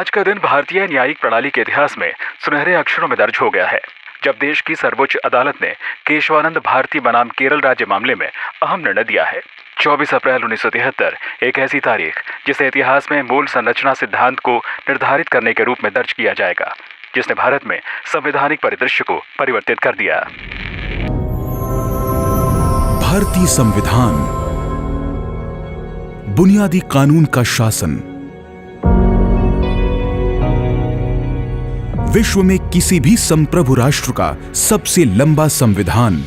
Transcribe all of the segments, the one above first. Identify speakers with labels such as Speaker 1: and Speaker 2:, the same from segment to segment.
Speaker 1: आज का दिन भारतीय न्यायिक प्रणाली के इतिहास में सुनहरे अक्षरों में दर्ज हो गया है, जब देश की सर्वोच्च अदालत ने केशवानंद भारती बनाम केरल राज्य मामले में अहम निर्णय दिया है। 24 अप्रैल 1973 एक ऐसी तारीख जिसे इतिहास में मूल संरचना सिद्धांत को निर्धारित करने के रूप में दर्ज किया जाएगा, जिसने भारत में संवैधानिक परिदृश्य को परिवर्तित कर दिया।
Speaker 2: भारतीय संविधान बुनियादी कानून का शासन, विश्व में किसी भी संप्रभु राष्ट्र का सबसे लंबा संविधान।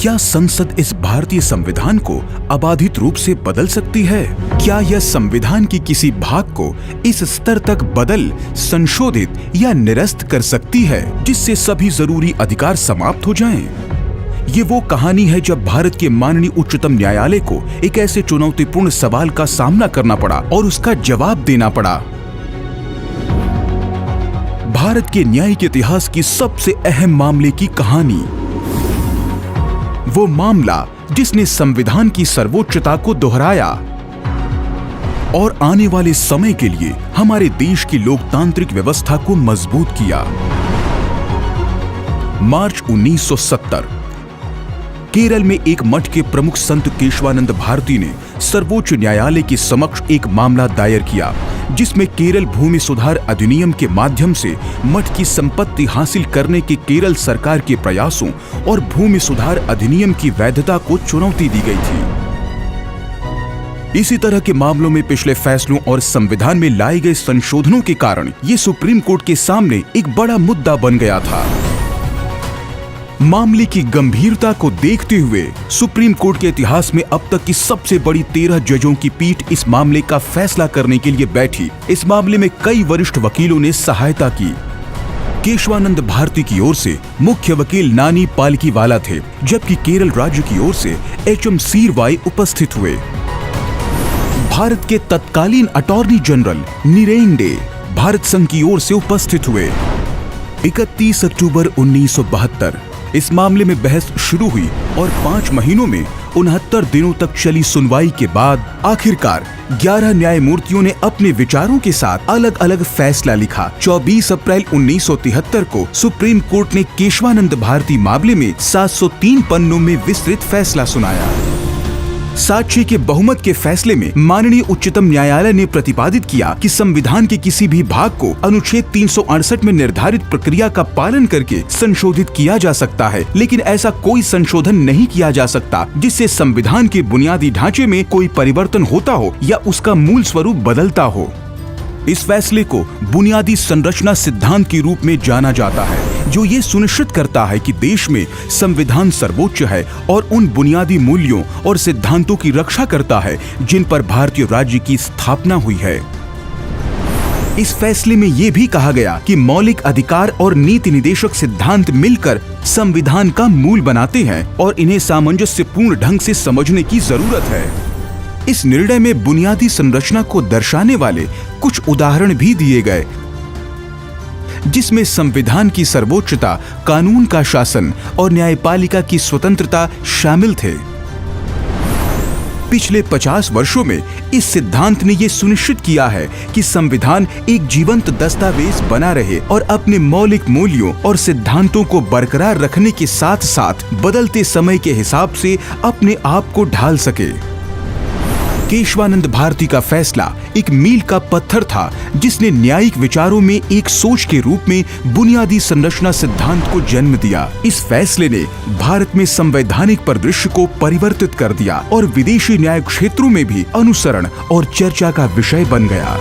Speaker 2: क्या संसद इस भारतीय संविधान को अबाधित रूप से बदल सकती है? क्या यह संविधान की किसी भाग को इस स्तर तक बदल, संशोधित या निरस्त कर सकती है जिससे सभी जरूरी अधिकार समाप्त हो जाएं? ये वो कहानी है जब भारत के माननीय उच्चतम न्यायालय को एक ऐसे चुनौतीपूर्ण सवाल का सामना करना पड़ा और उसका जवाब देना पड़ा। भारत के न्यायिक इतिहास की सबसे अहम मामले की कहानी, वो मामला जिसने संविधान की सर्वोच्चता को दोहराया और आने वाले समय के लिए हमारे देश की लोकतांत्रिक व्यवस्था को मजबूत किया। मार्च 1970 केरल में एक मठ के प्रमुख संत केशवानंद भारती ने सर्वोच्च न्यायालय के समक्ष एक मामला दायर किया, जिसमें केरल भूमि सुधार अधिनियम के माध्यम से मठ की संपत्ति हासिल करने के केरल सरकार के प्रयासों और भूमि सुधार अधिनियम की वैधता को चुनौती दी गई थी। इसी तरह के मामलों में पिछले फैसलों और संविधान में लाए गए संशोधनों के कारण ये सुप्रीम कोर्ट के सामने एक बड़ा मुद्दा बन गया था। मामले की गंभीरता को देखते हुए सुप्रीम कोर्ट के इतिहास में अब तक की सबसे बड़ी 13 जजों की पीठ इस मामले का फैसला करने के लिए बैठी। इस मामले में कई वरिष्ठ वकीलों ने सहायता की। केशवानंद भारती की ओर से मुख्य वकील नानी पालकीवाला थे, जबकि केरल राज्य की ओर से HM सीरवाई उपस्थित हुए। भारत के तत्कालीन अटॉर्नी जनरल निरेंडे भारत संघ की ओर से उपस्थित हुए। 31 अक्टूबर 1972 इस मामले में बहस शुरू हुई और 5 महीनों में 69 दिनों तक चली सुनवाई के बाद आखिरकार 11 न्यायमूर्तियों ने अपने विचारों के साथ अलग अलग फैसला लिखा। 24 अप्रैल 1973 को सुप्रीम कोर्ट ने केशवानंद भारती मामले में 703 पन्नों में विस्तृत फैसला सुनाया। साक्षी के बहुमत के फैसले में माननीय उच्चतम न्यायालय ने प्रतिपादित किया कि संविधान के किसी भी भाग को अनुच्छेद 368 में निर्धारित प्रक्रिया का पालन करके संशोधित किया जा सकता है, लेकिन ऐसा कोई संशोधन नहीं किया जा सकता जिससे संविधान के बुनियादी ढांचे में कोई परिवर्तन होता हो या उसका मूल स्वरूप बदलता हो। इस फैसले को बुनियादी संरचना सिद्धांत के रूप में जाना जाता है, जो ये सुनिश्चित करता है कि देश में संविधान सर्वोच्च है और उन बुनियादी मूल्यों और सिद्धांतों की रक्षा करता है जिन पर भारतीय राज्य की स्थापना हुई है। इस फैसले में ये भी कहा गया कि मौलिक अधिकार और नीति निदेशक सिद्धांत मिलकर संविधान का मूल बनाते हैं और इन्हें सामंजस्यपूर्ण ढंग से समझने की जरूरत है। इस निर्णय में बुनियादी संरचना को दर्शाने वाले कुछ उदाहरण भी दिए गए, जिसमें संविधान की सर्वोच्चता, कानून का शासन और न्यायपालिका की स्वतंत्रता शामिल थे। पिछले 50 वर्षों में इस सिद्धांत ने यह सुनिश्चित किया है कि संविधान एक जीवंत दस्तावेज बना रहे और अपने मौलिक मूल्यों और सिद्धांतों को बरकरार रखने के साथ साथ बदलते समय के हिसाब से अपने आप को ढाल सके। केशवानंद भारती का फैसला एक मील का पत्थर था, जिसने न्यायिक विचारों में एक सोच के रूप में बुनियादी संरचना सिद्धांत को जन्म दिया। इस फैसले ने भारत में संवैधानिक परिदृश्य को परिवर्तित कर दिया और विदेशी न्याय क्षेत्रों में भी अनुसरण और चर्चा का विषय बन गया।